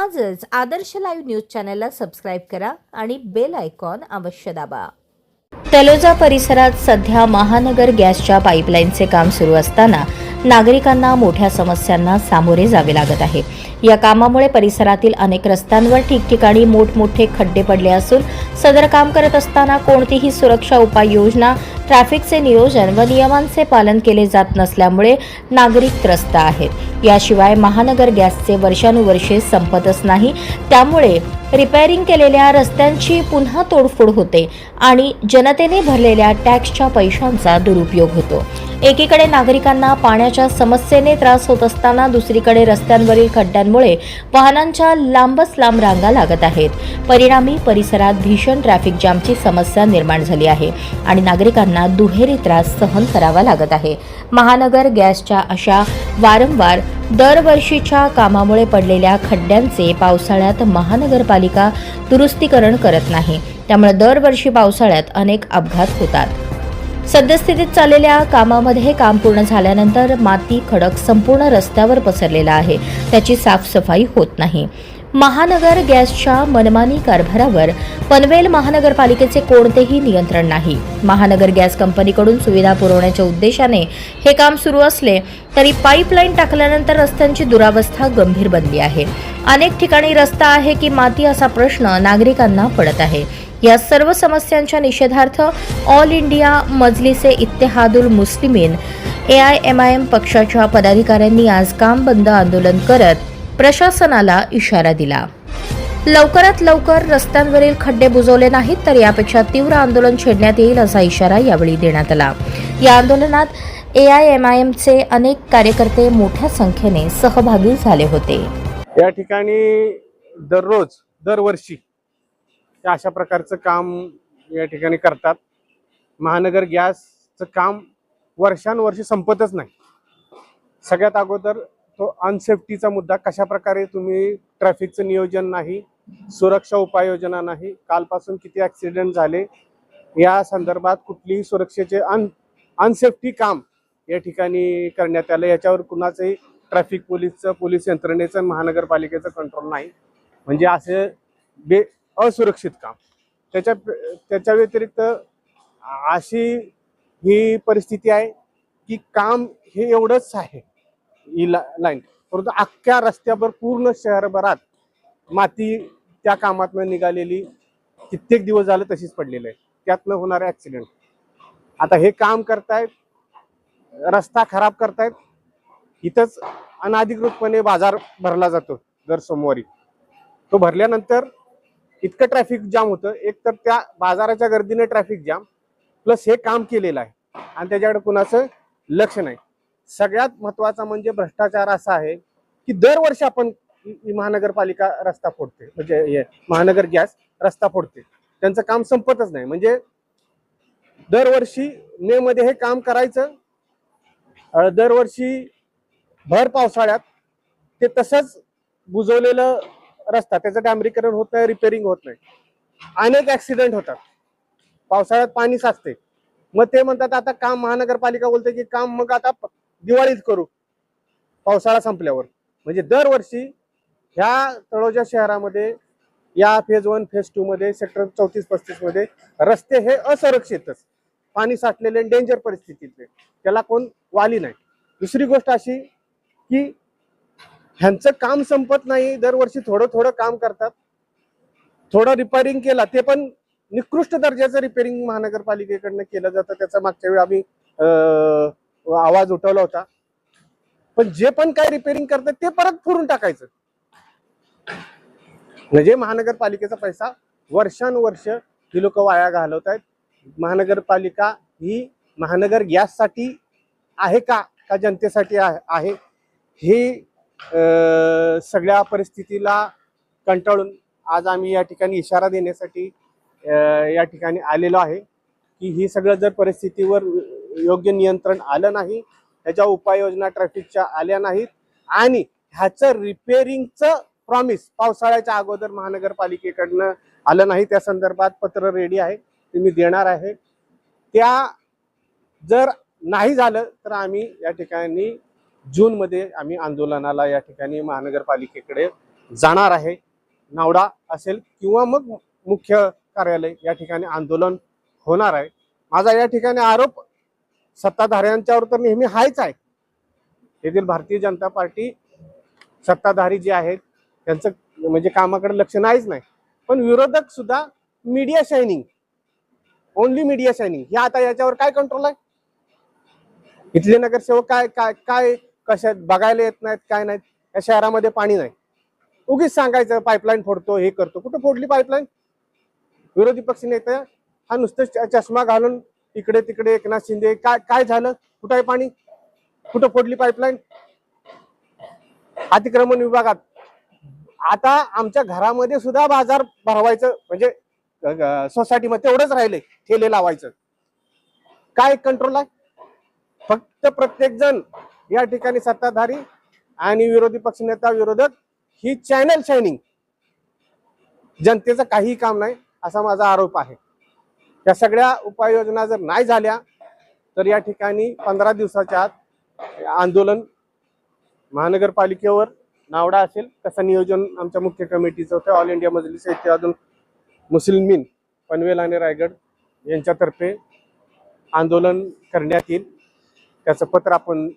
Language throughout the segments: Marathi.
आजच आदर्श लाईव्ह न्यूज चॅनलला सबस्क्राईब करा आणि बेल आयकॉन अवश्य दाबा। तलोजा परिसरात सध्या महानगर गॅसच्या पाईपलाईनचे काम सुरू असताना नागरिकांना मोठ्या समस्यांना सामोरे जावे लागत आहे। या कामामुळे परिसरातील अनेक रस्त्यांवर ठिकठिकाणी मोठमोठे खड्डे पडले असून सदर काम करत असताना कोणतीही सुरक्षा उपाययोजना, ट्रॅफिकचे नियोजन व नियमांचे पालन केले जात नसल्यामुळे नागरिक त्रस्त आहेत। याशिवाय महानगर गॅसचे वर्षानुवर्षे संपतच नाही, त्यामुळे रिपेअरिंग केलेल्या रस्त्यांची पुन्हा तोडफोड होते आणि जनतेने भरलेल्या टॅक्सच्या पैशांचा दुरुपयोग होतो। एकीकडे नागरिकांना पाण्याच्या समस्येने त्रास होत असताना दुसरीकडे रस्त्यांवरील खड्ड्यांमुळे वाहनांच्या लांबच लांब रांगा लागत आहेत। परिणामी परिसरात भीषण ट्रॅफिक जामची समस्या निर्माण झाली आहे आणि नागरिकांना दुहेरी त्रास सहन करावा लागत आहे। महानगर गॅसच्या अशा वारंवार दरवर्षीच्या कामामुळे पडलेल्या खड्ड्यांचे पावसाळ्यात महानगरपालिका दुरुस्तीकरण करत नाही, त्यामुळे दरवर्षी पावसाळ्यात अनेक अपघात होतात। सद्यस्थितीत चाललेल्या कामामध्ये काम पूर्ण झाल्यानंतर माती खडक संपूर्ण रस्त्यावर पसरलेला आहे, त्याची साफसफाई होत नाही। महानगर गॅसच्या मनमानी कारभारावर पनवेल महानगरपालिकेचे कोणतेही नियंत्रण नाही। महानगर गॅस कंपनीकडून सुविधा पुरवण्याच्या उद्देशाने हे काम सुरू असले तरी पाईपलाईन टाकल्यानंतर रस्त्यांची दुरावस्था गंभीर बनली आहे। अनेक ठिकाणी रस्ता आहे की माती असा प्रश्न नागरिकांना पडत आहे। या सर्व समस्यांच्या निषेधार्थ all India Majlise Ittehadul Muslimeen AIMIM पक्षाच्या पदाधिकाऱ्यांनी आज काम बंद आंदोलन करत प्रशासनाला इशारा दिला। लवकरात लवकर रस्त्यांवरील खड्डे बुजवले नाहीत तर यापेक्षा तीव्र आंदोलन छेडण्यात येईल असा इशारा यावेळी देण्यात आला। या आंदोलनात AIMIMचे अनेक कार्यकर्ते मोठ्या संख्येने सहभागी झाले होते। या ठिकाणी दरवर्षी अशा प्रकारचं काम या ठिकाणी करतात। महानगर गॅसचं काम वर्षानुवर्षे संपतच नाही। सगळ्यात अगोदर तो अनसेफ्टीचा मुद्दा, कशा प्रकारे तुम्ही ट्रॅफिकचं नियोजन नाही, सुरक्षा उपाययोजना नाही, कालपासून किती ॲक्सिडेंट झाले, या संदर्भात कुठलीही सुरक्षेचे अनसेफ्टी काम या ठिकाणी करण्यात आलं। याच्यावर कुणाचंही ट्रॅफिक पोलीस यंत्रणेचं महानगरपालिकेचं कंट्रोल नाही, म्हणजे असे असुरक्षित काम। त्याच्या व्यतिरिक्त अशी ही परिस्थिती आहे की काम हे एवढंच आहे ही लाईन, परंतु अख्ख्या रस्त्यावर पूर्ण शहरभरात माती त्या कामातनं निघालेली कित्येक दिवस झालं तशीच पडलेली आहे, त्यातनं होणारे ॲक्सिडेंट। आता हे काम करतायत, रस्ता खराब करतायत, इथंच अनधिकृतपणे बाजार भरला जातो दर सोमवारी। तो भरल्यानंतर इतकं ट्रॅफिक जाम होतं, एक तर त्या बाजाराच्या गर्दीने ट्रॅफिक जाम, प्लस हे काम केलेलं आहे आणि त्याच्याकडे कुणाचं लक्ष नाही। सगळ्यात महत्त्वाचा म्हणजे भ्रष्टाचार असा आहे की दरवर्षी आपण महानगरपालिका रस्ता फोडते, म्हणजे महानगर गॅस रस्ता फोडते, त्यांचं काम संपतच नाही। म्हणजे दरवर्षी मे मध्ये हे काम करायचं, दरवर्षी भर पावसाळ्यात ते तसंच बुजवलेलं रस्ता, त्याचं डांबरीकरण होत नाही, रिपेअरिंग होत नाही, अनेक ॲक्सिडेंट होतात। पावसाळ्यात पाणी साचते, मग ते म्हणतात आता काम, महानगरपालिका बोलते की काम मग आता दिवाळीत करू पावसाळा संपल्यावर। म्हणजे दरवर्षी ह्या तळोजा शहरामध्ये या फेज 1 फेज 2 मध्ये सेक्टर 34-35 मध्ये रस्ते हे असुरक्षितच, पाणी साठलेले डेंजर परिस्थितीतले, त्याला कोण वाली नाही। दुसरी गोष्ट अशी की ह्यांचं काम संपत नाही, दरवर्षी थोडं काम करतात, थोडं रिपेअरिंग केला, ते पण निकृष्ट दर्जाचं रिपेअरिंग महानगरपालिकेकडनं केलं जातं। त्याचा मागच्या वेळी आम्ही आवाज उठवला होता, पण जे पण काय रिपेअरिंग करतात ते परत फोडून टाकायचं। म्हणजे महानगरपालिकेचा पैसा वर्षानुवर्ष ही लोक वाया घालवत आहेत। महानगरपालिका ही महानगर गॅससाठी आहे का जनतेसाठी आहे, हे सगळ्या परिस्थितीला कंटाळून आज आम्ही या ठिकाणी इशारा देण्यासाठी या ठिकाणी आलेलो आहे की ही सगळं जर परिस्थितीवर योग्य नियंत्रण आलं नाही, त्याच्या उपाययोजना ट्रॅफिकच्या आल्या नाहीत आणि ह्याचं रिपेअरिंगचं प्रॉमिस पावसाळ्याच्या अगोदर महानगरपालिकेकडनं आलं नाही, त्या संदर्भात पत्र रेडी आहे, ते मी देणार आहे। त्या जर नाही झालं तर आम्ही या ठिकाणी जून मध्ये आम्ही आंदोलनाला या ठिकाणी महानगरपालिकेकडे जाणार आहे. नावडा असेल किंवा मग मुख्य कार्यालय या ठिकाणी आंदोलन होणार आहे. माझा या ठिकाणी आरोप सत्ताधाऱ्यांच्यावर तर नेहमी हायच आहे. येथील भारतीय जनता पार्टी सत्ताधारी जे आहेत त्यांचं म्हणजे कामाकडे लक्ष नाहीच नाही. पण विरोधक सुद्धा media shining, only media shining, हे आता याच्यावर काय कंट्रोल आहे? इथले नगरसेवक काय काय काय कशा बघायला येत नाहीत, काय नाहीत. या शहरामध्ये पाणी नाही, उगीच सांगायचं पाईपलाईन फोडतो, हे करतो. कुठं फोडली पाईपलाईन? विरोधी पक्ष नेते हा नुसतं चष्मा घालून इकडे तिकडे एकनाथ शिंदे, काय काय झालं, कुठं आहे पाणी, कुठं फोडली पाईपलाईन? अतिक्रमण विभागात आता आमच्या घरामध्ये सुद्धा बाजार भरवायचं म्हणजे सोसायटीमध्ये तेवढंच राहिले, ठेले लावायचं. काय कंट्रोल आहे? फक्त प्रत्येक जण या ठिकाणी सत्ताधारी आणि विरोधी पक्षनेता विरोधक ही चॅनल शायनिंग, जनतेचं काही काम नाही असा माझा आरोप आहे. या सगळ्या उपाययोजना जर नाही झाल्या तर या ठिकाणी 15 दिवसाच्या आत आंदोलन महानगरपालिकेवर, नावडा असेल कसं नियोजन आमच्या मुख्य कमिटीचं होतं, ऑल इंडिया मजलिस इत्यादी मुस्लिमीन पनवेल आणि रायगड यांच्यातर्फे आंदोलन करण्यात येईल. त्याचं पत्र आपण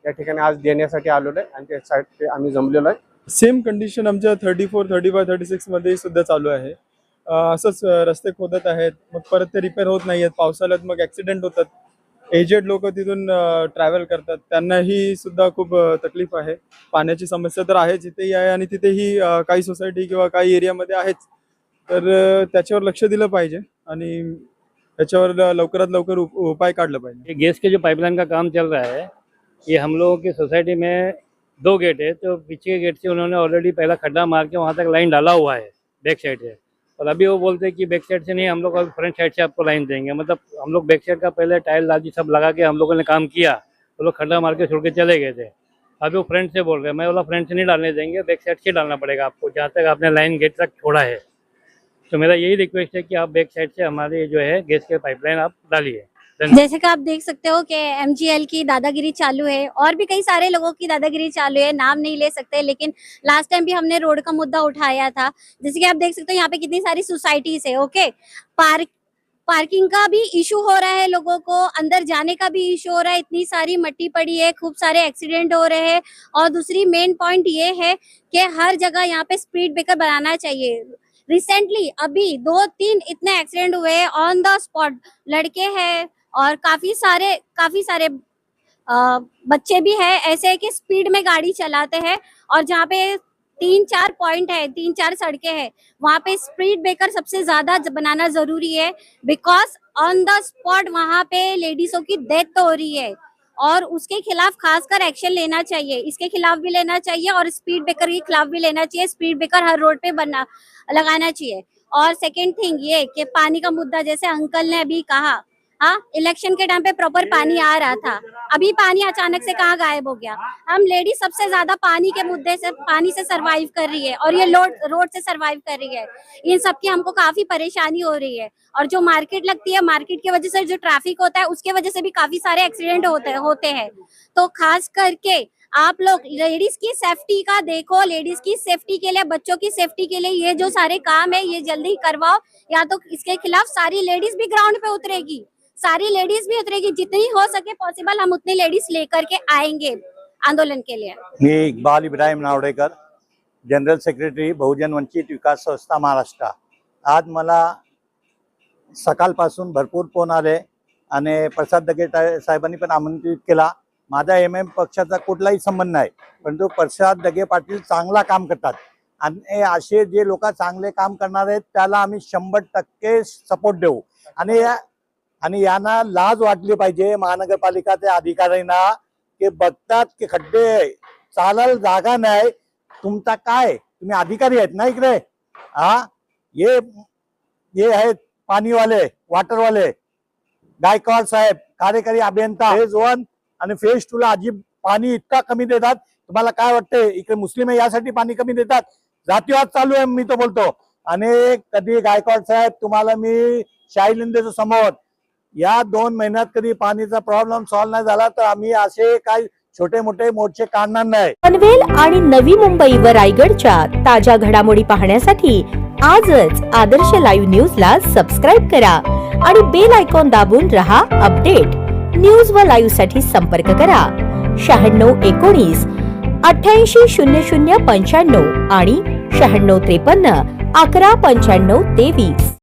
या ठिकाणी आज देण्यासाठी आलेलो आहे आणि त्यासाठी आम्ही जमलेलो आहे. सेम कंडिशन आमच्या 34, 35, 36 मध्ये सुद्धा चालू आहे. असंच रस्ते खोदत आहेत, मग परत ते रिपेअर होत नाहीयेत. पावसाळ्यात मग ऍक्सिडेंट होतात. एजेड लोक तिथून ट्रॅव्हल करतात, त्यांनाही सुद्धा खूप तकलीफ आहे. पाण्याची समस्या तर आहे जिथेही आहे आणि तिथेही काही सोसायटी किंवा काही एरियामध्ये आहेच. तर त्याच्यावर लक्ष दिलं पाहिजे आणि त्याच्यावर लवकरात लवकर उपाय काढला पाहिजे. ये गैस के जो पाइपलाइन का काम चल रहा है, ये हम लोगों की सोसाइटी में 2 गेट है, तो पीछे के गेट से उन्होंने ऑलरेडी पहला खड्डा मार के वहाँ तक लाइन डाला हुआ है बैक साइड से। और अभी वो बोलते हैं कि बैक साइड से नहीं, हम लोग फ्रंट साइड से आपको लाइन देंगे। मतलब हम लोग बैक साइड का पहले टाइल लाजी सब लगा के हम लोगों ने काम किया, वो लोग खड्डा मार के छोड़ के चले गए थे। अभी वो फ्रंट से बोल रहे हैं, मैं बोला फ्रंट से नहीं डालने देंगे, बैक साइड से डालना पड़ेगा आपको, जहाँ तक आपने लाइन गेट तक छोड़ा है। तो मेरा यही रिक्वेस्ट है कि आप बैक साइड से हमारे जो है गैस के पाइपलाइन आप डालिए। जैसे कि आप देख सकते हो कि एमजीएल की दादागिरी चालू है और भी कई सारे लोगों की दादागिरी चालू है, नाम नहीं ले सकते, लेकिन लास्ट टाइम भी हमने रोड का मुद्दा उठाया था। जैसे कि आप देख सकते हो यहाँ पे कितनी सारी सोसाइटीज है, ओके। पार्किंग का भी इशू हो रहा है, लोगों को अंदर जाने का भी इशू हो रहा है, इतनी सारी मट्टी पड़ी है, खूब सारे एक्सीडेंट हो रहे हैं। और दूसरी मेन पॉइंट ये है कि हर जगह यहाँ पे स्पीड ब्रेकर बनाना चाहिए। रिसेंटली अभी 2-3 इतने एक्सीडेंट हुए ऑन द स्पॉट, लड़के हैं और काफी सारे बच्चे भी है ऐसे कि स्पीड में गाड़ी चलाते हैं। और जहाँ पे 3-4 पॉइंट है, 3-4 सड़कें हैं, वहाँ पे स्पीड ब्रेकर सबसे ज्यादा बनाना जरूरी है, बिकॉज ऑन द स्पॉट वहाँ पे लेडीजों की डेथ हो रही है और उसके खिलाफ खासकर एक्शन लेना चाहिए। इसके खिलाफ भी लेना चाहिए और स्पीड ब्रेकर के खिलाफ भी लेना चाहिए। स्पीड ब्रेकर हर रोड पे लगाना चाहिए। और सेकेंड थिंग ये कि पानी का मुद्दा, जैसे अंकल ने अभी कहा, हाँ, इलेक्शन के टाइम पे प्रॉपर पानी आ रहा था, अभी पानी अचानक से कहाँ गायब हो गया। हम लेडीज सबसे ज्यादा पानी के मुद्दे से, पानी से सरवाइव कर रही है और ये रोड से सरवाइव कर रही है। इन सब की हमको काफी परेशानी हो रही है। और जो मार्केट लगती है, मार्केट की वजह से जो ट्रैफिक होता है उसके वजह से भी काफी सारे एक्सीडेंट होते हैं। तो खास करके आप लोग लेडीज की सेफ्टी का देखो, लेडीज की सेफ्टी के लिए, बच्चों की सेफ्टी के लिए ये जो सारे काम है ये जल्दी करवाओ, या तो इसके खिलाफ सारी लेडीज भी ग्राउंड पे उतरेगी, सारी लेडीज भी उतरेगी, जितनी हो सके पॉसिबल हम उतनी लेडीज लेकर के आएंगे आंदोलन के लिए। मी इक्बाल इब्राहिम नावडेकर, जनरल सेक्रेटरी बहुजन वंचित विकास संस्था महाराष्ट्र। आज मला सकाळपासून भरपूर फोन आले आणि प्रसाद दगे साहेबांनी पण आमंत्रित केला। माझा एमएम पक्षाचा कुठलाही संबंध नाही, परंतु प्रसाद दगे पाटील चांगला काम करतात आणि असे जे लोक चांगले काम करणार आहेत त्याला आम्ही 100% सपोर्ट देऊ। आणि यांना लाज वाटली पाहिजे महानगरपालिका त्या अधिकाऱ्यांना, की बघतात की खड्डे, चालायला जागा नाही, तुमचा काय, तुम्ही अधिकारी आहेत ना इकडे, हा ये आहेत पाणीवाले, वाटरवाले, गायकवाड साहेब कार्यकारी अभियंता। फेज 1 आणि फेज 2 ला अजिब पाणी इतका कमी देतात। तुम्हाला काय वाटतंय इकडे मुस्लिम आहे यासाठी पाणी कमी देतात? जातीवाद चालू आहे, मी तो बोलतो। आणि कधी गायकवाड साहेब तुम्हाला मी शाहीलिंदेच्या समोर या 2 महिन्यात कधी पाणीचा प्रॉब्लेम सॉल्व्ह नाही झाला तर आम्ही असे काय छोटे मोठे मोर्चे काढणार नाही. पनवेल आणि नवी मुंबई व रायगडच्या ताज्या घडामोडी पाहण्यासाठी आजच आदर्श लाईव्ह न्यूजला सबस्क्राईब करा आणि बेल आयकॉन दाबून रहा अपडेट. न्यूज व लाईव्ह साठी संपर्क करा 9619 880095 आणि 9653 119523.